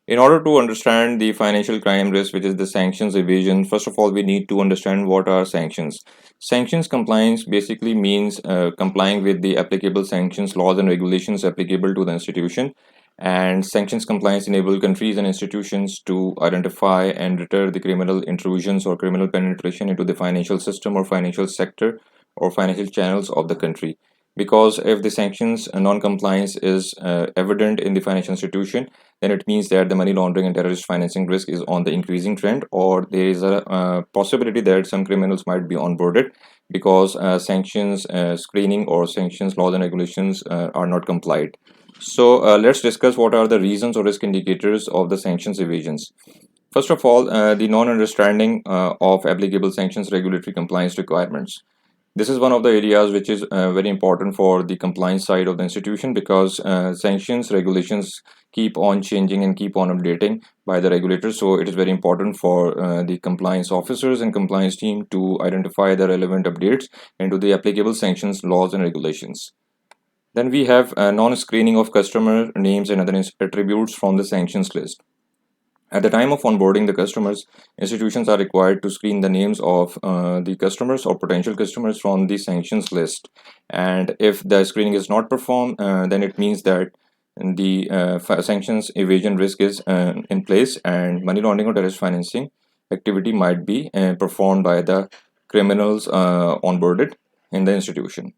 In order to understand the financial crime risk, which is the sanctions evasion, first of all, we need to understand what are sanctions. Sanctions compliance basically means complying with the applicable sanctions, laws, and regulations applicable to the institution. And sanctions compliance enable countries and institutions to identify and deter the criminal intrusions or criminal penetration into the financial system or financial sector or financial channels of the country. Because if the sanctions non-compliance is evident in the financial institution, then it means that the money laundering and terrorist financing risk is on the increasing trend, or there is a possibility that some criminals might be onboarded because sanctions screening or sanctions laws and regulations are not complied. So let's discuss what are the reasons or risk indicators of the sanctions evasions. First of all, the non-understanding of applicable sanctions regulatory compliance requirements. This is one of the areas which is very important for the compliance side of the institution, because sanctions regulations keep on changing and keep on updating by the regulators. So it is very important for the compliance officers and compliance team to identify the relevant updates into the applicable sanctions laws and regulations. Then we have non-screening of customer names and other attributes from the sanctions list. At the time of onboarding the customers, institutions are required to screen the names of the customers or potential customers from the sanctions list. And if the screening is not performed, then it means that the sanctions evasion risk is in place, and money laundering or terrorist financing activity might be performed by the criminals onboarded in the institution.